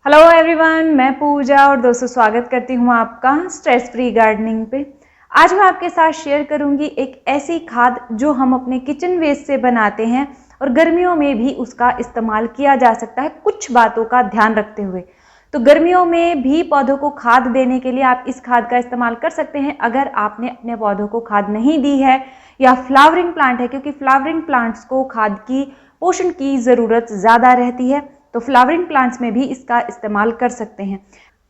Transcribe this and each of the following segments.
Hello everyone, मैं पूजा और दोस्तों स्वागत करती हूँ आपका स्ट्रेस फ्री गार्डनिंग पे। आज मैं आपके साथ शेयर करूँगी एक ऐसी खाद जो हम अपने किचन वेस्ट से बनाते हैं और गर्मियों में भी उसका इस्तेमाल किया जा सकता है कुछ बातों का ध्यान रखते हुए। तो गर्मियों में भी पौधों को खाद देने के लिए आप इस खाद का इस्तेमाल कर सकते हैं अगर आपने अपने पौधों को खाद नहीं दी है या फ्लावरिंग प्लांट है, क्योंकि फ्लावरिंग प्लांट्स को खाद की पोषण की ज़रूरत ज़्यादा रहती है। तो फ्लावरिंग प्लांट्स में भी इसका इस्तेमाल कर सकते हैं।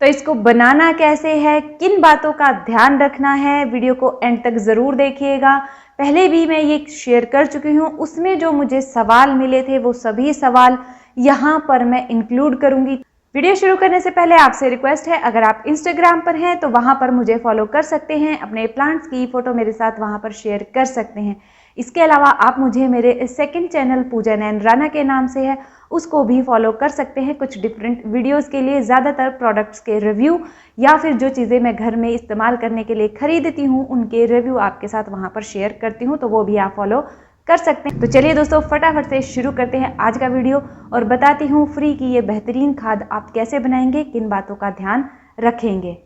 तो इसको बनाना कैसे है, किन बातों का ध्यान रखना है, वीडियो को एंड तक ज़रूर देखिएगा। पहले भी मैं ये शेयर कर चुकी हूँ, उसमें जो मुझे सवाल मिले थे वो सभी सवाल यहाँ पर मैं इंक्लूड करूँगी। वीडियो शुरू करने से पहले आपसे रिक्वेस्ट है, अगर आप इंस्टाग्राम पर हैं तो वहाँ पर मुझे फॉलो कर सकते हैं, अपने प्लांट्स की फ़ोटो मेरे साथ वहाँ पर शेयर कर सकते हैं। इसके अलावा आप मुझे मेरे सेकंड चैनल पूजा नैन राणा के नाम से है, उसको भी फॉलो कर सकते हैं। कुछ डिफरेंट वीडियोस के लिए ज़्यादातर प्रोडक्ट्स के रिव्यू या फिर जो चीज़ें मैं घर में इस्तेमाल करने के लिए खरीदती हूँ उनके रिव्यू आपके साथ वहाँ पर शेयर करती हूँ, तो वो भी आप फॉलो कर सकते हैं। तो चलिए दोस्तों, फटाफट से शुरू करते हैं आज का वीडियो और बताती हूँ फ्री की ये बेहतरीन खाद आप कैसे बनाएंगे, किन बातों का ध्यान रखेंगे।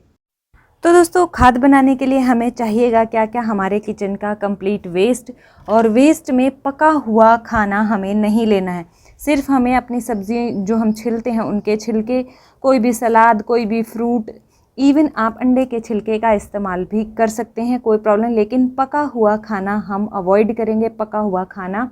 तो दोस्तों, खाद बनाने के लिए हमें चाहिएगा क्या क्या, हमारे किचन का कंप्लीट वेस्ट, और वेस्ट में पका हुआ खाना हमें नहीं लेना है। सिर्फ हमें अपनी सब्ज़ी जो हम छिलते हैं उनके छिलके, कोई भी सलाद, कोई भी फ्रूट, इवन आप अंडे के छिलके का इस्तेमाल भी कर सकते हैं, कोई प्रॉब्लम, लेकिन पका हुआ खाना हम अवॉइड करेंगे, पका हुआ खाना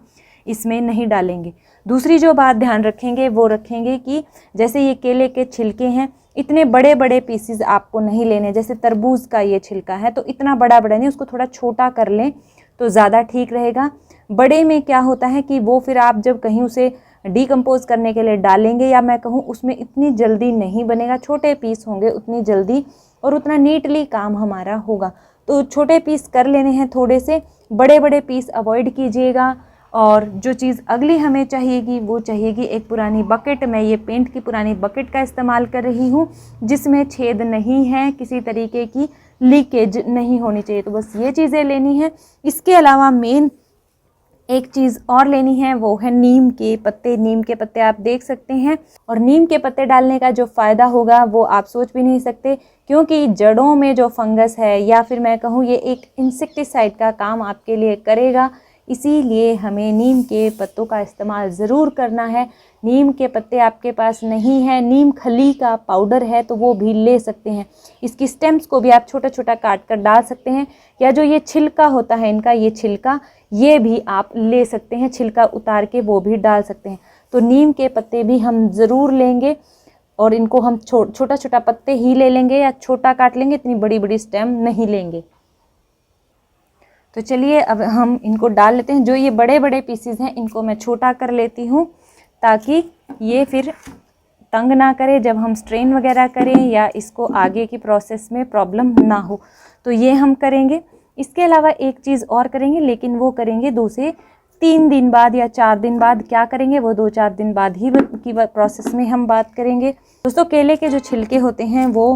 इसमें नहीं डालेंगे। दूसरी जो बात ध्यान रखेंगे वो रखेंगे कि जैसे ये केले के छिलके हैं, इतने बड़े बड़े पीसीज आपको नहीं लेने। जैसे तरबूज का ये छिलका है तो इतना बड़ा बड़ा नहीं, उसको थोड़ा छोटा कर लें तो ज़्यादा ठीक रहेगा। बड़े में क्या होता है कि वो फिर आप जब कहीं उसे डिकम्पोज करने के लिए डालेंगे, या मैं कहूँ उसमें इतनी जल्दी नहीं बनेगा। छोटे पीस होंगे उतनी जल्दी और उतना नीटली काम हमारा होगा। तो छोटे पीस कर लेने हैं थोड़े से, बड़े बड़े पीस अवॉइड कीजिएगा। और जो चीज़ अगली हमें चाहिएगी वो चाहिएगी एक पुरानी बकेट। मैं ये पेंट की पुरानी बकेट का इस्तेमाल कर रही हूँ जिसमें छेद नहीं है, किसी तरीके की लीकेज नहीं होनी चाहिए। तो बस ये चीज़ें लेनी है। इसके अलावा मेन एक चीज़ और लेनी है, वो है नीम के पत्ते। नीम के पत्ते आप देख सकते हैं, और नीम के पत्ते डालने का जो फ़ायदा होगा वो आप सोच भी नहीं सकते, क्योंकि जड़ों में जो फंगस है या फिर मैं कहूँ ये एक इंसेक्टिसाइड का काम आपके लिए करेगा। इसीलिए हमें नीम के पत्तों का इस्तेमाल ज़रूर करना है। नीम के पत्ते आपके पास नहीं है, नीम खली का पाउडर है तो वो भी ले सकते हैं। इसकी स्टेम्स को भी आप छोटा छोटा काट कर डाल सकते हैं, या जो ये छिलका होता है इनका, ये छिलका ये भी आप ले सकते हैं, छिलका उतार के वो भी डाल सकते हैं। तो नीम के पत्ते भी हम ज़रूर लेंगे, और इनको हम छोटा छोटा पत्ते ही ले लेंगे या छोटा काट लेंगे, इतनी बड़ी बड़ी स्टेम नहीं लेंगे। तो चलिए अब हम इनको डाल लेते हैं। जो ये बड़े बड़े पीसीज हैं इनको मैं छोटा कर लेती हूँ ताकि ये फिर तंग ना करे जब हम स्ट्रेन वगैरह करें या इसको आगे की प्रोसेस में प्रॉब्लम ना हो। तो ये हम करेंगे। इसके अलावा एक चीज़ और करेंगे, लेकिन वो करेंगे 2 से 3 दिन बाद या 4 दिन बाद। क्या करेंगे वो 2-4 दिन बाद ही की प्रोसेस में हम बात करेंगे। दोस्तों, केले के जो छिलके होते हैं वो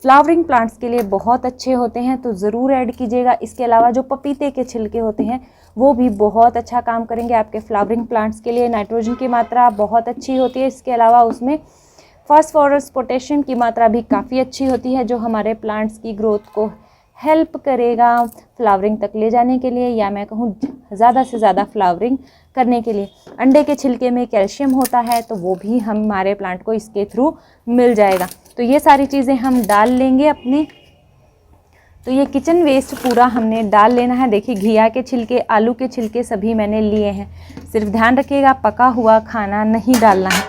फ्लावरिंग प्लांट्स के लिए बहुत अच्छे होते हैं, तो ज़रूर ऐड कीजिएगा। इसके अलावा जो पपीते के छिलके होते हैं वो भी बहुत अच्छा काम करेंगे आपके फ्लावरिंग प्लांट्स के लिए। नाइट्रोजन की मात्रा बहुत अच्छी होती है। इसके अलावा उसमें फास्फोरस, पोटेशियम की मात्रा भी काफ़ी अच्छी होती है, जो हमारे प्लांट्स की ग्रोथ को हेल्प करेगा फ्लावरिंग तक ले जाने के लिए, या मैं कहूँ ज़्यादा से ज़्यादा फ्लावरिंग करने के लिए। अंडे के छिलके में कैल्शियम होता है तो वो भी हमारे प्लांट को इसके थ्रू मिल जाएगा। तो ये सारी चीज़ें हम डाल लेंगे अपने। तो ये किचन वेस्ट पूरा हमने डाल लेना है। देखिए, घिया के छिलके, आलू के छिलके सभी मैंने लिए हैं। सिर्फ ध्यान रखिएगा पका हुआ खाना नहीं डालना है।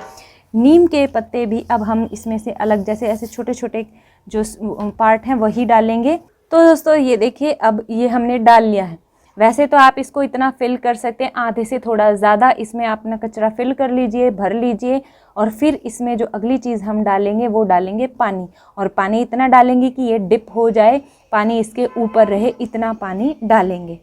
नीम के पत्ते भी अब हम इसमें से अलग, जैसे ऐसे छोटे छोटे जो पार्ट हैं वही डालेंगे। तो दोस्तों ये देखिए, अब ये हमने डाल लिया है। वैसे तो आप इसको इतना फिल कर सकते हैं, आधे से थोड़ा ज़्यादा इसमें अपना कचरा फिल कर लीजिए, भर लीजिए। और फिर इसमें जो अगली चीज़ हम डालेंगे वो डालेंगे पानी, और पानी इतना डालेंगे कि ये डिप हो जाए, पानी इसके ऊपर रहे, इतना पानी डालेंगे।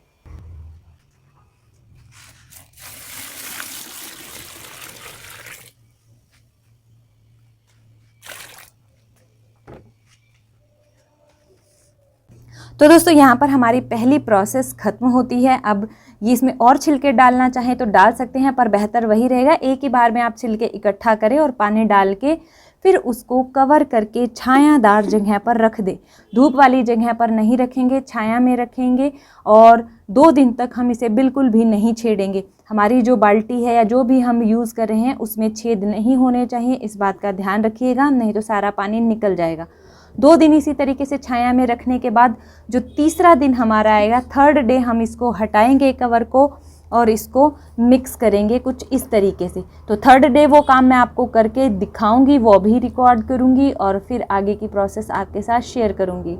तो दोस्तों, यहाँ पर हमारी पहली प्रोसेस ख़त्म होती है। अब ये इसमें और छिलके डालना चाहें तो डाल सकते हैं, पर बेहतर वही रहेगा एक ही बार में आप छिलके इकट्ठा करें और पानी डाल के फिर उसको कवर करके छायादार जगह पर रख दे। धूप वाली जगह पर नहीं रखेंगे, छाया में रखेंगे और 2 दिन तक हम इसे बिल्कुल भी नहीं छेड़ेंगे। हमारी जो बाल्टी है या जो भी हम यूज़ कर रहे हैं उसमें छेद नहीं होने चाहिए, इस बात का ध्यान रखिएगा, नहीं तो सारा पानी निकल जाएगा। 2 दिन इसी तरीके से छाया में रखने के बाद जो तीसरा दिन हमारा आएगा, 3rd डे, हम इसको हटाएंगे कवर को और इसको मिक्स करेंगे कुछ इस तरीके से। तो 3rd डे वो काम मैं आपको करके दिखाऊंगी, वो भी रिकॉर्ड करूंगी और फिर आगे की प्रोसेस आपके साथ शेयर करूंगी।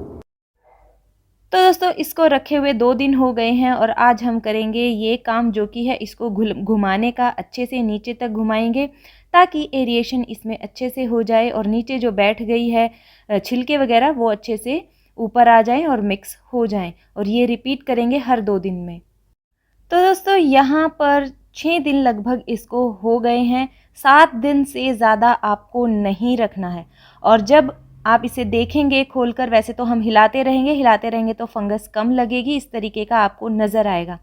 तो दोस्तों इसको रखे हुए 2 दिन हो गए हैं और आज हम करेंगे ये काम, जो कि है इसको घुमाने का। अच्छे से नीचे तक घुमाएंगे ताकि एरिएशन इसमें अच्छे से हो जाए और नीचे जो बैठ गई है छिलके वगैरह वो अच्छे से ऊपर आ जाएं और मिक्स हो जाएं। और ये रिपीट करेंगे हर 2 दिन में। तो दोस्तों यहाँ पर 6 दिन लगभग इसको हो गए हैं। 7 दिन से ज़्यादा आपको नहीं रखना है। और जब आप इसे देखेंगे खोलकर, वैसे तो हम हिलाते रहेंगे तो फंगस कम लगेगी, इस तरीके का आपको नज़र आएगा।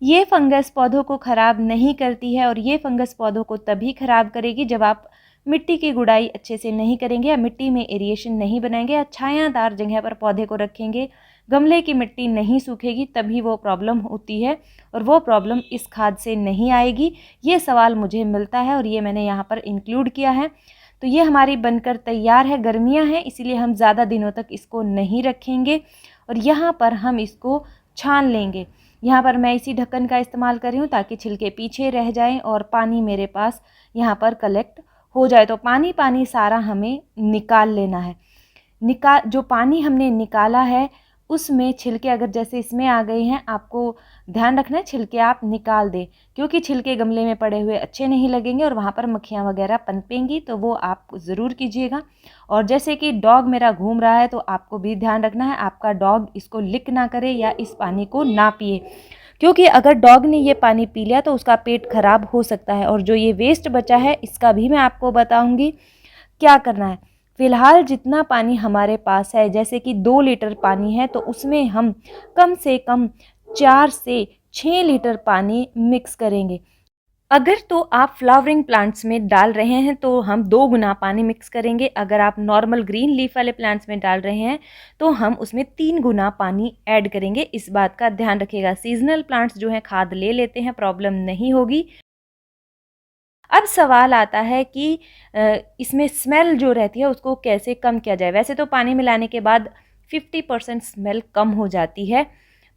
ये फंगस पौधों को ख़राब नहीं करती है और ये फंगस पौधों को तभी ख़राब करेगी जब आप मिट्टी की गुड़ाई अच्छे से नहीं करेंगे या मिट्टी में एरिएशन नहीं बनाएंगे या छायादार जगह पर पौधे को रखेंगे, गमले की मिट्टी नहीं सूखेगी, तभी वो प्रॉब्लम होती है। और वो प्रॉब्लम इस खाद से नहीं आएगी। ये सवाल मुझे मिलता है और ये मैंने यहाँ पर इंक्लूड किया है। तो ये हमारी बनकर तैयार है। गर्मियाँ हैं इसीलिए हम ज़्यादा दिनों तक इसको नहीं रखेंगे और यहाँ पर हम इसको छान लेंगे। यहाँ पर मैं इसी ढक्कन का इस्तेमाल कर रही हूँ ताकि छिलके पीछे रह जाएं और पानी मेरे पास यहाँ पर कलेक्ट हो जाए। तो पानी सारा हमें निकाल लेना है। जो पानी हमने निकाला है उसमें छिलके अगर जैसे इसमें आ गए हैं, आपको ध्यान रखना है छिलके आप निकाल दें, क्योंकि छिलके गमले में पड़े हुए अच्छे नहीं लगेंगे और वहाँ पर मक्खियाँ वगैरह पनपेंगी, तो वो आप ज़रूर कीजिएगा। और जैसे कि डॉग मेरा घूम रहा है तो आपको भी ध्यान रखना है आपका डॉग इसको लिक ना करे या इस पानी को ना पिए, क्योंकि अगर डॉग ने ये पानी पी लिया तो उसका पेट खराब हो सकता है। और जो ये वेस्ट बचा है इसका भी मैं आपको बताऊँगी क्या करना है। फ़िलहाल जितना पानी हमारे पास है, जैसे कि 2 लीटर पानी है, तो उसमें हम कम से कम 4 से 6 लीटर पानी मिक्स करेंगे। अगर तो आप फ्लावरिंग प्लांट्स में डाल रहे हैं तो हम 2 गुना पानी मिक्स करेंगे। अगर आप नॉर्मल ग्रीन लीफ वाले प्लांट्स में डाल रहे हैं तो हम उसमें 3 गुना पानी ऐड करेंगे। इस बात का ध्यान रखिएगा। सीजनल प्लांट्स जो हैं खाद ले लेते हैं, प्रॉब्लम नहीं होगी। अब सवाल आता है कि इसमें स्मेल जो रहती है उसको कैसे कम किया जाए। वैसे तो पानी मिलाने के बाद 50% स्मेल कम हो जाती है,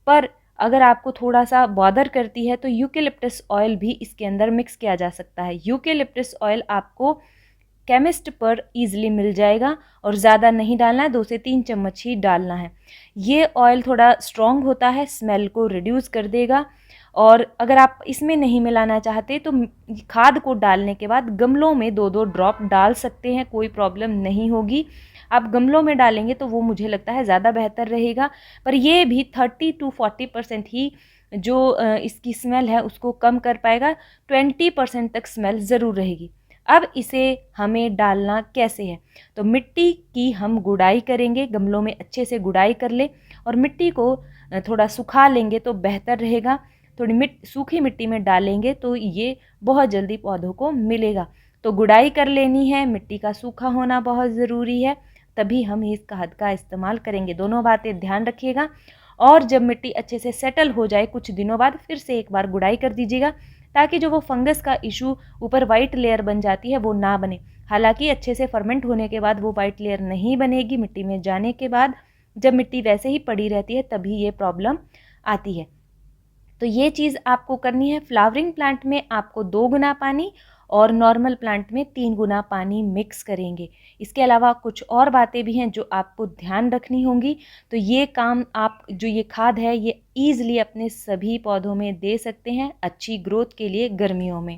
पर अगर आपको थोड़ा सा बॉदर करती है तो यूकेलिप्टस ऑयल भी इसके अंदर मिक्स किया जा सकता है। यूकेलिप्टस ऑयल आपको केमिस्ट पर ईज़िली मिल जाएगा और ज़्यादा नहीं डालना है, 2 से 3 चम्मच ही डालना है। ये ऑयल थोड़ा स्ट्रॉन्ग होता है, स्मेल को रिड्यूस कर देगा। और अगर आप इसमें नहीं मिलाना चाहते तो खाद को डालने के बाद गमलों में 2-2 ड्रॉप डाल सकते हैं, कोई प्रॉब्लम नहीं होगी। आप गमलों में डालेंगे तो वो मुझे लगता है ज़्यादा बेहतर रहेगा, पर ये भी 30 to 40% ही जो इसकी स्मेल है उसको कम कर पाएगा। 20% तक स्मेल ज़रूर रहेगी। अब इसे हमें डालना कैसे है, तो मिट्टी की हम गुड़ाई करेंगे। गमलों में अच्छे से गुड़ाई कर ले और मिट्टी को थोड़ा सुखा लेंगे तो बेहतर रहेगा। थोड़ी सूखी मिट्टी में डालेंगे तो ये बहुत जल्दी पौधों को मिलेगा। तो गुड़ाई कर लेनी है, मिट्टी का सूखा होना बहुत ज़रूरी है, तभी हम इस खाद का इस्तेमाल करेंगे। दोनों बातें ध्यान रखिएगा। और जब मिट्टी अच्छे से सेटल हो जाए कुछ दिनों बाद फिर से एक बार गुड़ाई कर दीजिएगा, ताकि जो वो फंगस का इशू ऊपर वाइट लेयर बन जाती है वो ना बने। हालांकि अच्छे से फर्मेंट होने के बाद वो वाइट लेयर नहीं बनेगी, मिट्टी में जाने के बाद जब मिट्टी वैसे ही पड़ी रहती है तभी ये प्रॉब्लम आती है। तो ये चीज़ आपको करनी है। फ्लावरिंग प्लांट में आपको 2 गुना पानी और नॉर्मल प्लांट में 3 गुना पानी मिक्स करेंगे। इसके अलावा कुछ और बातें भी हैं जो आपको ध्यान रखनी होंगी। तो ये काम आप जो ये खाद है ये ईज़िली अपने सभी पौधों में दे सकते हैं अच्छी ग्रोथ के लिए गर्मियों में।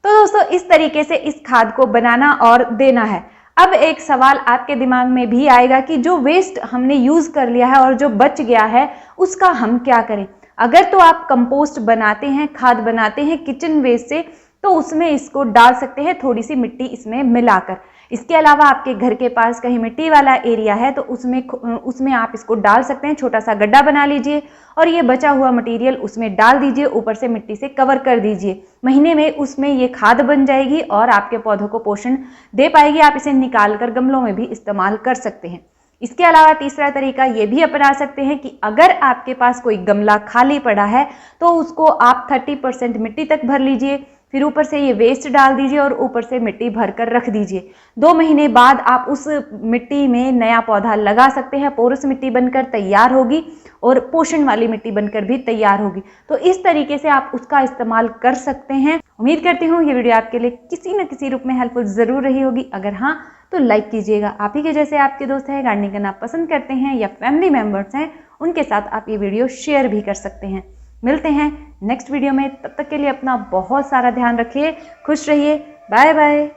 तो दोस्तों इस तरीके से इस खाद को बनाना और देना है। अब एक सवाल आपके दिमाग में भी आएगा कि जो वेस्ट हमने यूज़ कर लिया है और जो बच गया है उसका हम क्या करें। अगर तो आप कंपोस्ट बनाते हैं, खाद बनाते हैं किचन वेस्ट से, तो उसमें इसको डाल सकते हैं, थोड़ी सी मिट्टी इसमें मिलाकर, इसके अलावा आपके घर के पास कहीं मिट्टी वाला एरिया है तो उसमें आप इसको डाल सकते हैं। छोटा सा गड्ढा बना लीजिए और ये बचा हुआ मटेरियल उसमें डाल दीजिए, ऊपर से मिट्टी से कवर कर दीजिए। महीने में उसमें ये खाद बन जाएगी और आपके पौधों को पोषण दे पाएगी। आप इसे निकाल कर गमलों में भी इस्तेमाल कर सकते हैं। इसके अलावा तीसरा तरीका ये भी अपना सकते हैं कि अगर आपके पास कोई गमला खाली पड़ा है तो उसको आप 30% मिट्टी तक भर लीजिए, फिर ऊपर से ये वेस्ट डाल दीजिए और ऊपर से मिट्टी भर कर रख दीजिए। 2 महीने बाद आप उस मिट्टी में नया पौधा लगा सकते हैं। पोरस मिट्टी बनकर तैयार होगी और पोषण वाली मिट्टी बनकर भी तैयार होगी। तो इस तरीके से आप उसका इस्तेमाल कर सकते हैं। उम्मीद करती हूँ ये वीडियो आपके लिए किसी न किसी रूप में हेल्पफुल जरूर रही होगी। अगर हाँ तो लाइक कीजिएगा। आप ही के जैसे आपके दोस्त हैं, गार्डनिंग करना पसंद करते हैं या फैमिली मेम्बर्स हैं, उनके साथ आप ये वीडियो शेयर भी कर सकते हैं। मिलते हैं नेक्स्ट वीडियो में, तब तक के लिए अपना बहुत सारा ध्यान रखिए, खुश रहिए, बाय बाय।